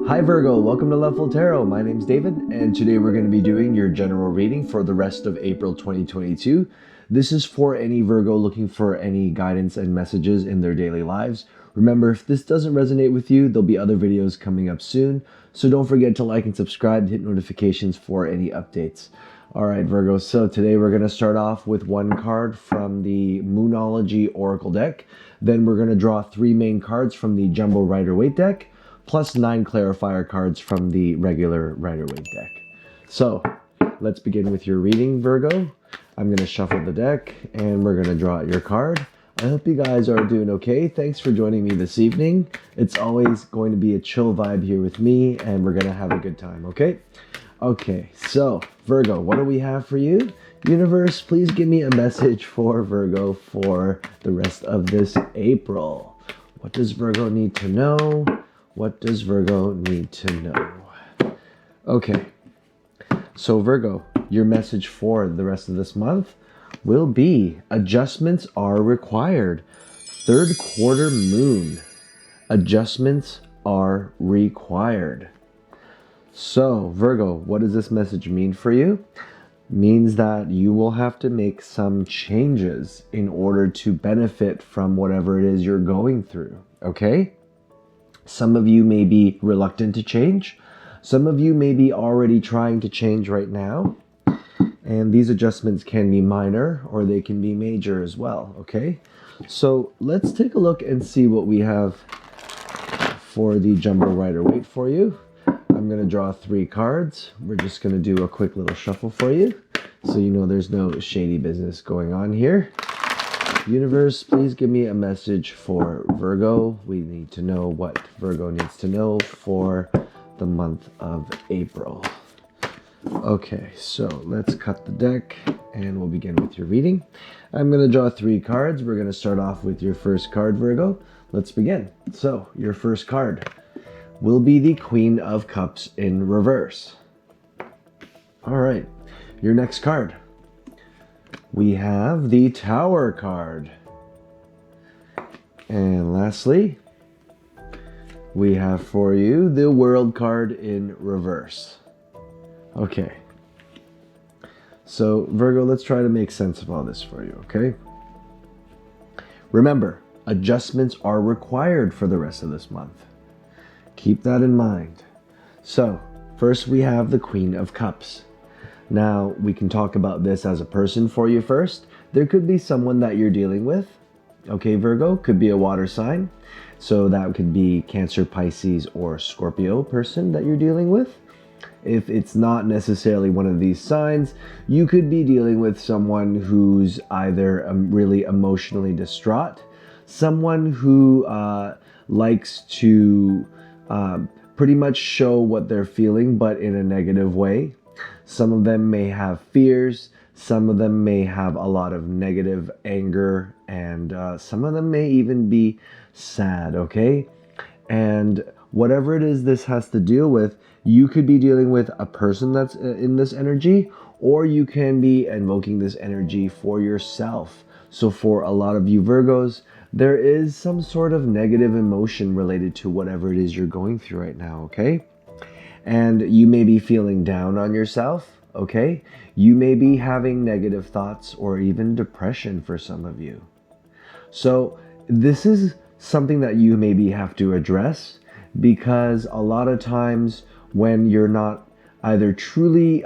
Hi Virgo, welcome to Loveful Tarot. My name's David, and today we're going to be doing your general reading for the rest of April 2022. This is for any Virgo looking for any guidance and messages in their daily lives. Remember, if this doesn't resonate with you, there'll be other videos coming up soon, so don't forget to like and subscribe and hit notifications for any updates. Alright Virgo, so today we're going to start off with one card from the Moonology Oracle deck. Then we're going to draw three main cards from the Jumbo Rider-Waite deck, plus 9 clarifier cards from the regular Rider-Waite deck. So let's begin with your reading, Virgo. I'm going to shuffle the deck and we're going to draw out your card. I hope you guys are doing okay. Thanks for joining me this evening. It's always going to be a chill vibe here with me and we're going to have a good time, okay? Okay, so Virgo, what do we have for you? Universe, please give me a message for Virgo for the rest of this April. What does Virgo need to know? What does Virgo need to know? Okay, so Virgo, your message for the rest of this month will be adjustments are required. Third quarter moon. Adjustments are required. So Virgo, what does this message mean for you? Means that you will have to make some changes in order to benefit from whatever it is you're going through, okay? Some of you may be reluctant to change. Some of you may be already trying to change right now. And these adjustments can be minor or they can be major as well, okay? So let's take a look and see what we have for the Jumbo Rider-Waite for you. I'm going to draw 3 cards. We're just going to do a quick little shuffle for you so you know there's no shady business going on here. Universe, please give me a message for Virgo. We need to know what Virgo needs to know for the month of April. Okay, so let's cut the deck and we'll begin with your reading. I'm going to draw 3 cards. We're going to start off with your first card, Virgo. Let's begin. So, your first card will be the Queen of Cups in reverse. All right, your next card. We have the Tower card. And lastly, we have for you the World card in reverse. Okay. So, Virgo, let's try to make sense of all this for you, okay? Remember, adjustments are required for the rest of this month. Keep that in mind. So, first we have the Queen of Cups. Now, we can talk about this as a person for you first. There could be someone that you're dealing with. Okay, Virgo, could be a water sign. So that could be Cancer, Pisces, or Scorpio person that you're dealing with. If it's not necessarily one of these signs, you could be dealing with someone who's either really emotionally distraught, someone who likes to pretty much show what they're feeling, but in a negative way. Some of them may have fears, some of them may have a lot of negative anger, and some of them may even be sad, okay? And whatever it is this has to deal with, you could be dealing with a person that's in this energy, or you can be invoking this energy for yourself. So for a lot of you Virgos, there is some sort of negative emotion related to whatever it is you're going through right now, okay? And you may be feeling down on yourself, okay? You may be having negative thoughts or even depression for some of you. So this is something that you maybe have to address, because a lot of times when you're not either truly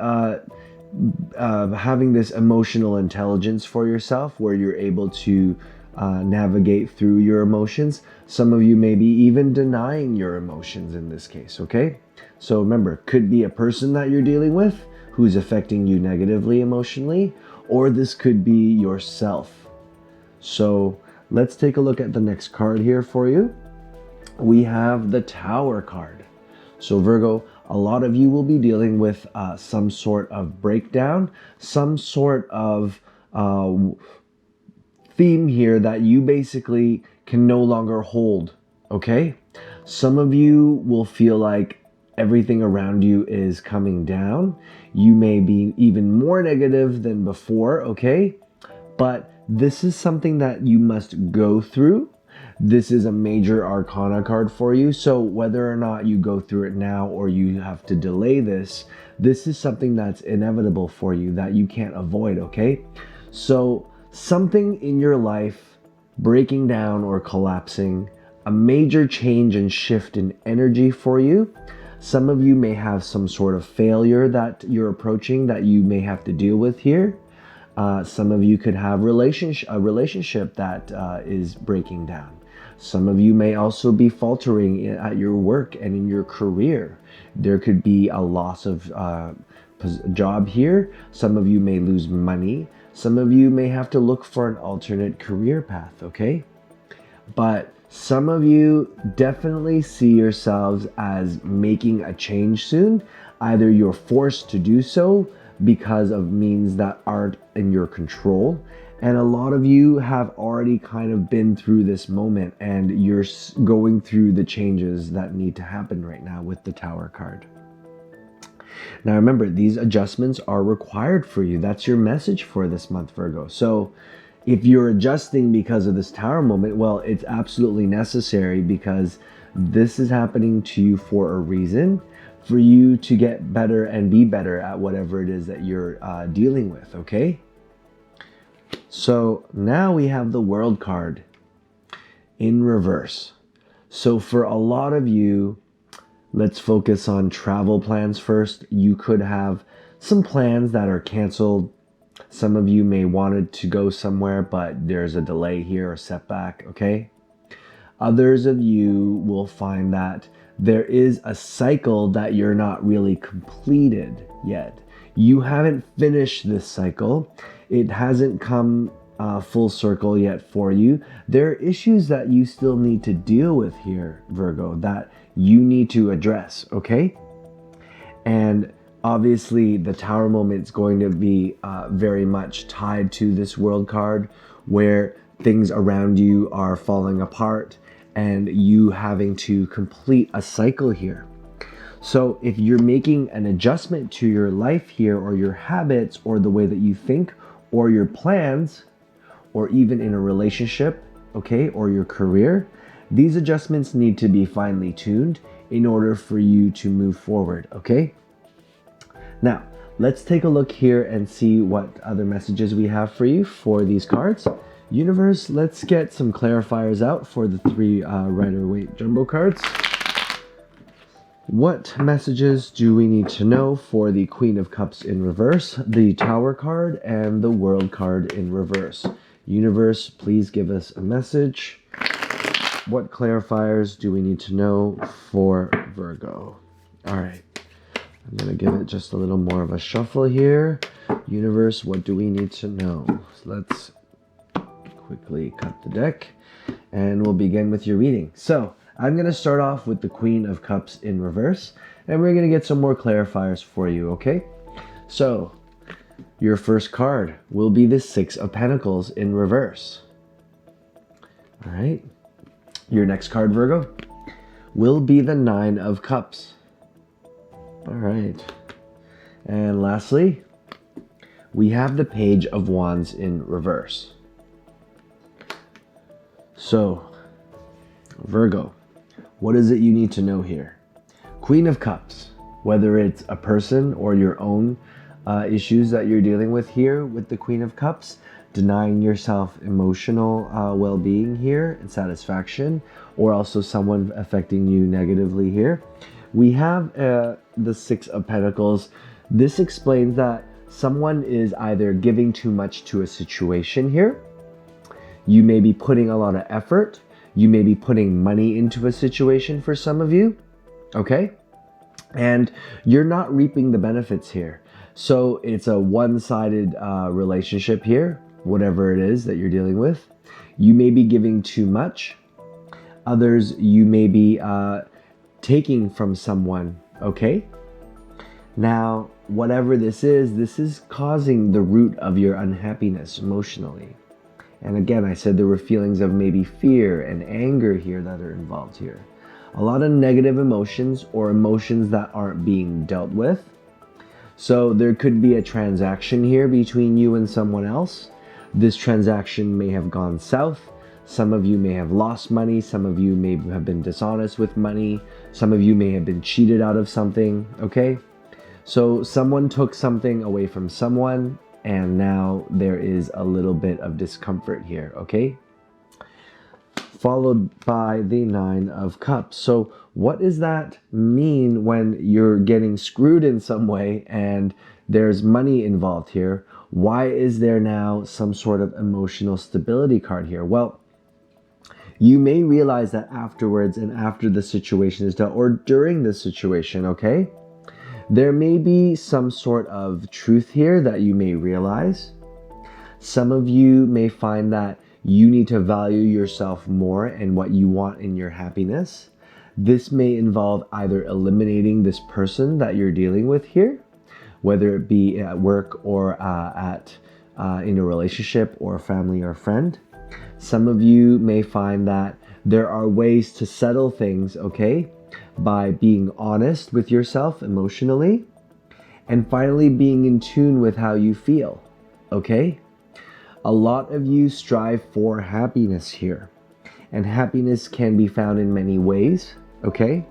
having this emotional intelligence for yourself, where you're able to navigate through your emotions, some of you may be even denying your emotions in this case, okay? So remember, could be a person that you're dealing with who's affecting you negatively emotionally, or this could be yourself. So let's take a look at the next card here for you. We have the Tower card. So Virgo, a lot of you will be dealing with some sort of breakdown, some sort of theme here that you basically can no longer hold, okay? Some of you will feel like everything around you is coming down. You may be even more negative than before, okay? But this is something that you must go through. This is a major arcana card for you. So whether or not you go through it now or you have to delay this, this is something that's inevitable for you that you can't avoid, okay? So something in your life breaking down or collapsing, a major change and shift in energy for you. Some of you may have some sort of failure that you're approaching that you may have to deal with here. Some of you could have a relationship that is breaking down. Some of you may also be faltering at your work and in your career. There could be a loss of job here. Some of you may lose money. Some of you may have to look for an alternate career path, okay? But some of you definitely see yourselves as making a change soon. Either you're forced to do so because of means that aren't in your control. And a lot of you have already kind of been through this moment and you're going through the changes that need to happen right now with the Tower card. Now remember, these adjustments are required for you. That's your message for this month, Virgo. So if you're adjusting because of this Tower moment, well, it's absolutely necessary because this is happening to you for a reason, for you to get better and be better at whatever it is that you're dealing with, okay? So now we have the World card in reverse. So for a lot of you, let's focus on travel plans first. You could have some plans that are canceled. Some of you may wanted to go somewhere, but there's a delay here, a setback, okay? Others of you will find that there is a cycle that you're not really completed yet. You haven't finished this cycle. It hasn't come full circle yet for you. There are issues that you still need to deal with here, Virgo, that you need to address, okay? And obviously the Tower moment is going to be very much tied to this World card, where things around you are falling apart and you having to complete a cycle here. So if you're making an adjustment to your life here, or your habits, or the way that you think, or your plans, or even in a relationship, okay, or your career, these adjustments need to be finely tuned in order for you to move forward, okay? Now, let's take a look here and see what other messages we have for you for these cards. Universe, let's get some clarifiers out for the three Rider-Waite jumbo cards. What messages do we need to know for the Queen of Cups in reverse, the Tower card, and the World card in reverse? Universe, please give us a message. What clarifiers do we need to know for Virgo? All right. I'm going to give it just a little more of a shuffle here. Universe, what do we need to know? So let's quickly cut the deck and we'll begin with your reading. So I'm going to start off with the Queen of Cups in reverse, and we're going to get some more clarifiers for you, okay? So your first card will be the Six of Pentacles in reverse. All right. Your next card, Virgo, will be the Nine of Cups. All right. And lastly, we have the Page of Wands in reverse. So, Virgo, what is it you need to know here? Queen of Cups, whether it's a person or your own issues that you're dealing with here with the Queen of Cups, denying yourself emotional well-being here and satisfaction, or also someone affecting you negatively here. We have the Six of Pentacles. This explains that someone is either giving too much to a situation here. You may be putting a lot of effort. You may be putting money into a situation for some of you, okay? And you're not reaping the benefits here. So it's a one-sided relationship here, whatever it is that you're dealing with. You may be giving too much. Others, you may be taking from someone, okay? Now, whatever this is causing the root of your unhappiness emotionally. And again, I said there were feelings of maybe fear and anger here that are involved here. A lot of negative emotions or emotions that aren't being dealt with. So there could be a transaction here between you and someone else. This transaction may have gone south. Some of you may have lost money. Some of you may have been dishonest with money. Some of you may have been cheated out of something, okay? So someone took something away from someone, and now there is a little bit of discomfort here, okay? Followed by the Nine of Cups. So what does that mean when you're getting screwed in some way and there's money involved here? Why is there now some sort of emotional stability card here? Well, you may realize that afterwards and after the situation is done, or during the situation, okay? There may be some sort of truth here that you may realize. Some of you may find that you need to value yourself more and what you want in your happiness. This may involve either eliminating this person that you're dealing with here, whether it be at work or in a relationship or family or friend. Some of you may find that there are ways to settle things, okay, by being honest with yourself emotionally, and finally being in tune with how you feel, okay? A lot of you strive for happiness here, and happiness can be found in many ways, okay?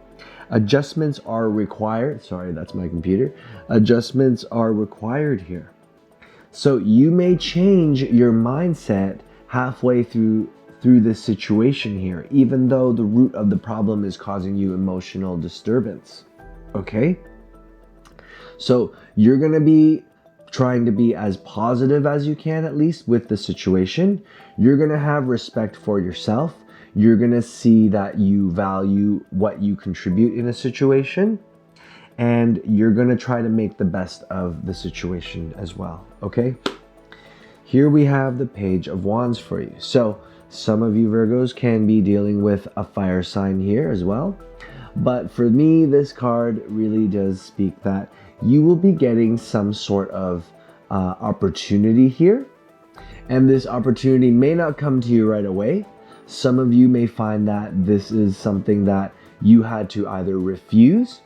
Adjustments are required. Sorry, that's my computer. Adjustments are required here. So you may change your mindset halfway through this situation here, even though the root of the problem is causing you emotional disturbance, okay? So you're going to be trying to be as positive as you can, at least with the situation. You're going to have respect for yourself. You're going to see that you value what you contribute in a situation, and you're going to try to make the best of the situation as well, okay? Here we have the Page of Wands for you. So some of you Virgos can be dealing with a fire sign here as well. But for me, this card really does speak that you will be getting some sort of opportunity here. And this opportunity may not come to you right away. Some of you may find that this is something that you had to either refuse.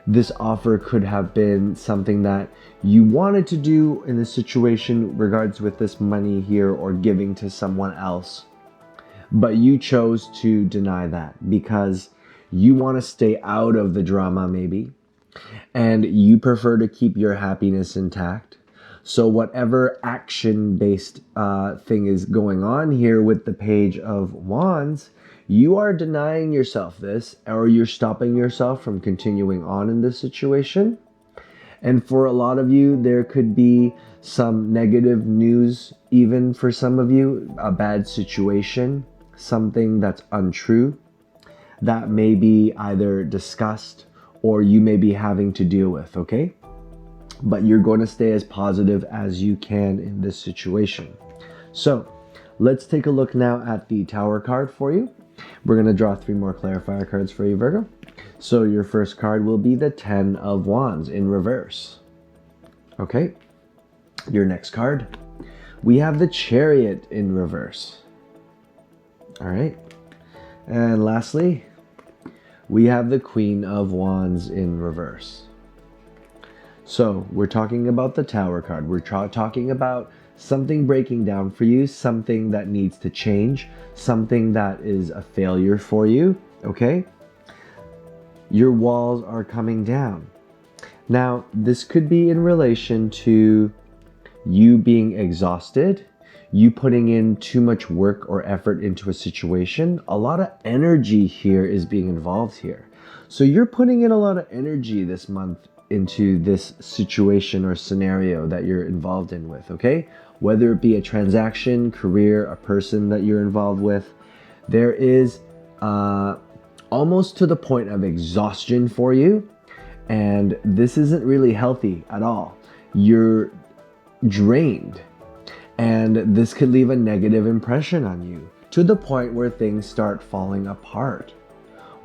This offer could have been something that you wanted to do in this situation regards with this money here or giving to someone else. But you chose to deny that because you want to stay out of the drama maybe. And you prefer to keep your happiness intact. So whatever action-based thing is going on here with the Page of Wands, you are denying yourself this, or you're stopping yourself from continuing on in this situation. And for a lot of you, there could be some negative news, even for some of you, a bad situation, something that's untrue, that may be either discussed or you may be having to deal with, okay? But you're going to stay as positive as you can in this situation. So let's take a look now at the Tower card for you. We're going to draw 3 more clarifier cards for you, Virgo. So your first card will be the 10 of Wands in reverse. Okay. Your next card, we have the Chariot in reverse. All right. And lastly, we have the Queen of Wands in reverse. So we're talking about the Tower card. We're talking about something breaking down for you, something that needs to change, something that is a failure for you, okay? Your walls are coming down. Now, this could be in relation to you being exhausted, you putting in too much work or effort into a situation. A lot of energy here is being involved here. So you're putting in a lot of energy this month into this situation or scenario that you're involved in with, okay? Whether it be a transaction, career, a person that you're involved with, there is almost to the point of exhaustion for you, and this isn't really healthy at all. You're drained, and this could leave a negative impression on you to the point where things start falling apart.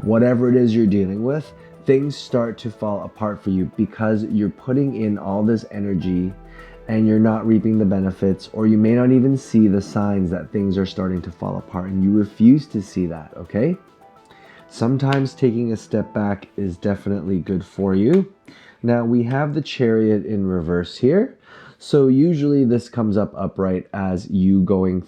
Whatever it is you're dealing with, things start to fall apart for you because you're putting in all this energy and you're not reaping the benefits, or you may not even see the signs that things are starting to fall apart, and you refuse to see that, okay? Sometimes taking a step back is definitely good for you. Now we have the Chariot in reverse here. So usually this comes up upright as you going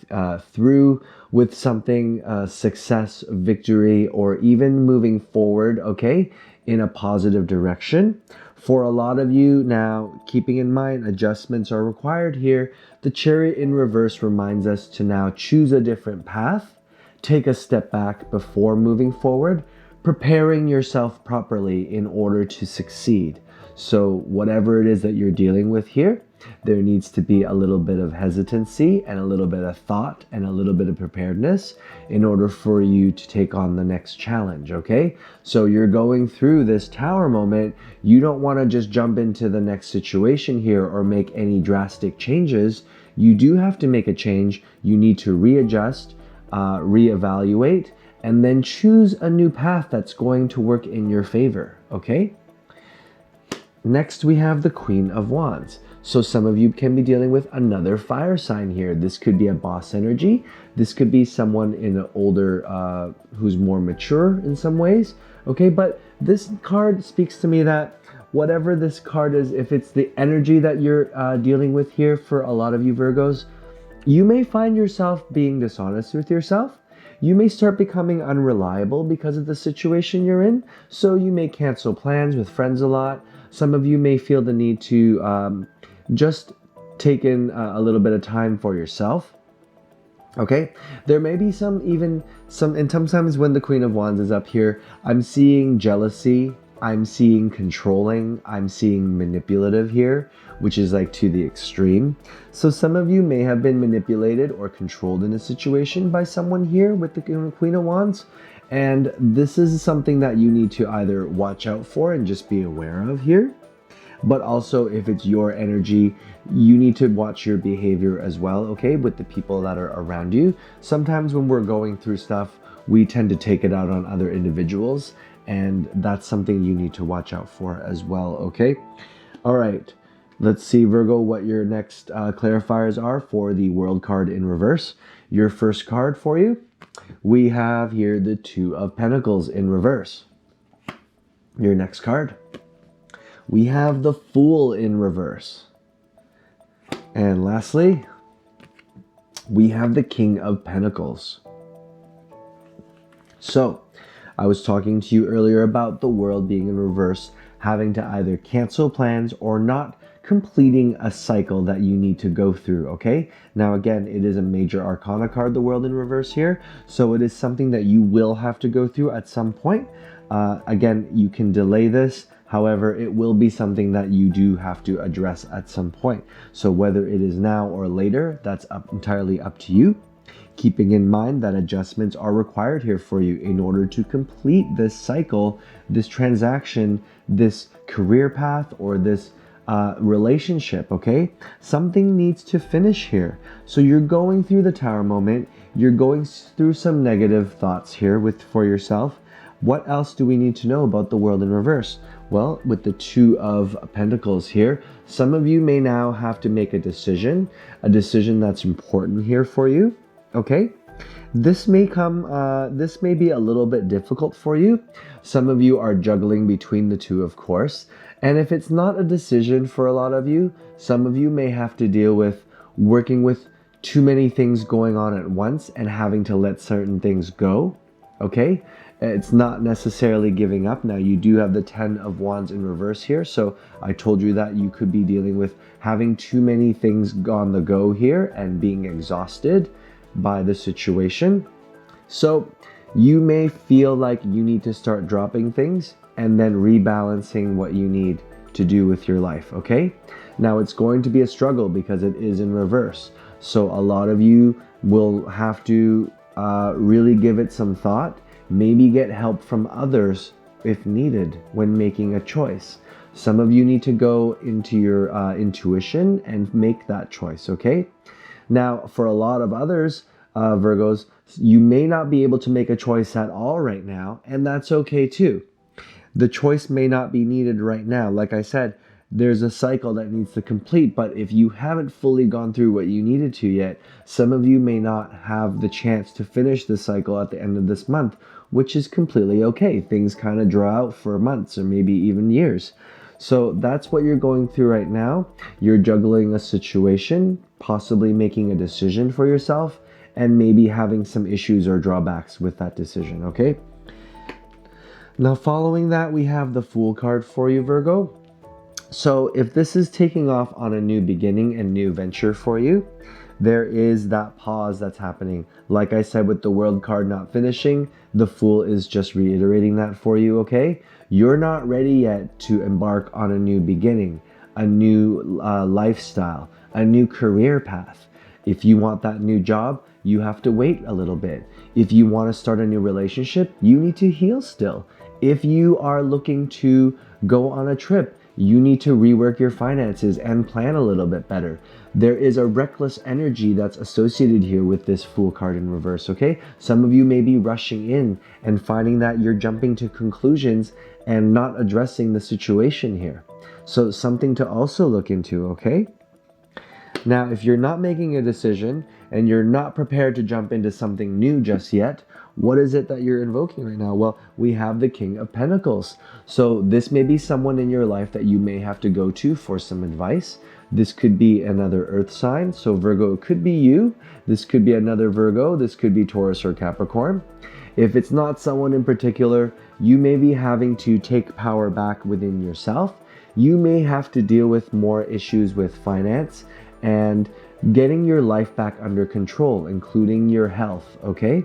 through with something, success, victory, or even moving forward, okay, in a positive direction. For a lot of you now, keeping in mind adjustments are required here, the Chariot in reverse reminds us to now choose a different path, take a step back before moving forward, preparing yourself properly in order to succeed. So whatever it is that you're dealing with here, there needs to be a little bit of hesitancy and a little bit of thought and a little bit of preparedness in order for you to take on the next challenge, okay? So you're going through this tower moment. You don't want to just jump into the next situation here or make any drastic changes. You do have to make a change. You need to readjust, reevaluate, and then choose a new path that's going to work in your favor, okay? Next, we have the Queen of Wands. So some of you can be dealing with another fire sign here. This could be a boss energy. This could be someone in an older, who's more mature in some ways, okay? But this card speaks to me that whatever this card is, if it's the energy that you're dealing with here for a lot of you Virgos, you may find yourself being dishonest with yourself. You may start becoming unreliable because of the situation you're in. So you may cancel plans with friends a lot. Some of you may feel the need to just take in a little bit of time for yourself. Okay, there may be and sometimes when the Queen of Wands is up here, I'm seeing jealousy, I'm seeing controlling, I'm seeing manipulative here, which is like to the extreme. So some of you may have been manipulated or controlled in a situation by someone here with the Queen of Wands. And this is something that you need to either watch out for and just be aware of here. But also, if it's your energy, you need to watch your behavior as well, okay, with the people that are around you. Sometimes when we're going through stuff, we tend to take it out on other individuals, and that's something you need to watch out for as well, okay? All right, let's see, Virgo, what your next clarifiers are for the World card in reverse. Your first card for you, we have here the Two of Pentacles in reverse. Your next card, we have the Fool in reverse. And lastly, we have the King of Pentacles. So, I was talking to you earlier about the world being in reverse, having to either cancel plans or not completing a cycle that you need to go through, okay? Now again, it is a major arcana card, the world in reverse here, so it is something that you will have to go through at some point. Again, you can delay this. However, it will be something that you do have to address at some point. So whether it is now or later, that's entirely up to you. Keeping in mind that adjustments are required here for you in order to complete this cycle, this transaction, this career path, or this relationship, okay? Something needs to finish here. So you're going through the Tower moment. You're going through some negative thoughts here for yourself. What else do we need to know about the world in reverse? Well, with the Two of Pentacles here, some of you may now have to make a decision that's important here for you, okay? This may be a little bit difficult for you. Some of you are juggling between the two, of course. And if it's not a decision for a lot of you, some of you may have to deal with working with too many things going on at once and having to let certain things go, okay? It's not necessarily giving up. Now, you do have the Ten of Wands in reverse here, so I told you that you could be dealing with having too many things on the go here and being exhausted by the situation. So you may feel like you need to start dropping things and then rebalancing what you need to do with your life, okay? Now, it's going to be a struggle because it is in reverse. So a lot of you will have to really give it some thought. Maybe get help from others if needed when making a choice. Some of you need to go into your intuition and make that choice, okay? Now, for a lot of others, Virgos, you may not be able to make a choice at all right now, and that's okay too. The choice may not be needed right now. Like I said, there's a cycle that needs to complete, but if you haven't fully gone through what you needed to yet, some of you may not have the chance to finish the cycle at the end of this month, which is completely okay. Things kind of draw out for months or maybe even years. So that's what you're going through right now. You're juggling a situation, possibly making a decision for yourself, and maybe having some issues or drawbacks with that decision, okay? Now, following that, we have the Fool card for you, Virgo. So if this is taking off on a new beginning and new venture for you, there is that pause that's happening. Like I said with the World card not finishing, the Fool is just reiterating that for you, okay? You're not ready yet to embark on a new beginning, a new lifestyle, a new career path. If you want that new job, you have to wait a little bit. If you want to start a new relationship, you need to heal still. If you are looking to go on a trip, you need to rework your finances and plan a little bit better. There is a reckless energy that's associated here with this Fool card in reverse, okay? Some of you may be rushing in and finding that you're jumping to conclusions and not addressing the situation here. So something to also look into, okay? Now, if you're not making a decision and you're not prepared to jump into something new just yet, what is it that you're invoking right now? Well, we have the King of Pentacles. So this may be someone in your life that you may have to go to for some advice. This could be another earth sign. So Virgo, it could be you. This could be another Virgo. This could be Taurus or Capricorn. If it's not someone in particular, you may be having to take power back within yourself. You may have to deal with more issues with finance and getting your life back under control, including your health, okay?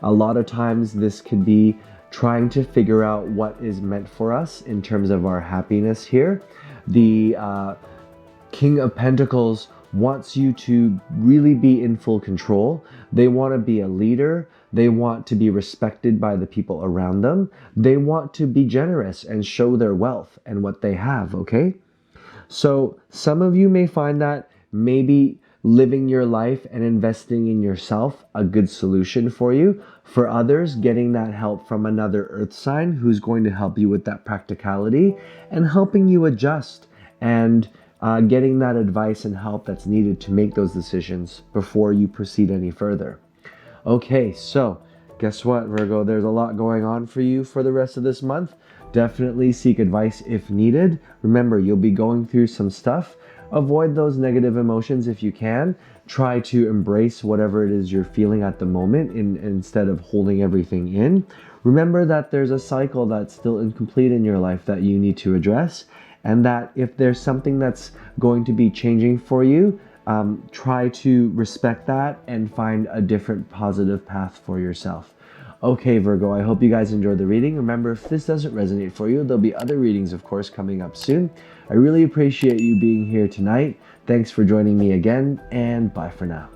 A lot of times this could be trying to figure out what is meant for us in terms of our happiness here. The King of Pentacles wants you to really be in full control. They want to be a leader. They want to be respected by the people around them. They want to be generous and show their wealth and what they have, okay? So some of you may find that maybe living your life and investing in yourself a good solution for you. For others, getting that help from another earth sign who's going to help you with that practicality and helping you adjust and getting that advice and help that's needed to make those decisions before you proceed any further. Okay, so guess what, Virgo? There's a lot going on for you for the rest of this month. Definitely seek advice if needed. Remember, you'll be going through some stuff. Avoid those negative emotions if you can. Try to embrace whatever it is you're feeling at the moment instead of holding everything in. Remember that there's a cycle that's still incomplete in your life that you need to address, and that if there's something that's going to be changing for you, try to respect that and find a different positive path for yourself. Okay, Virgo, I hope you guys enjoyed the reading. Remember, if this doesn't resonate for you, there'll be other readings, of course, coming up soon. I really appreciate you being here tonight. Thanks for joining me again, and bye for now.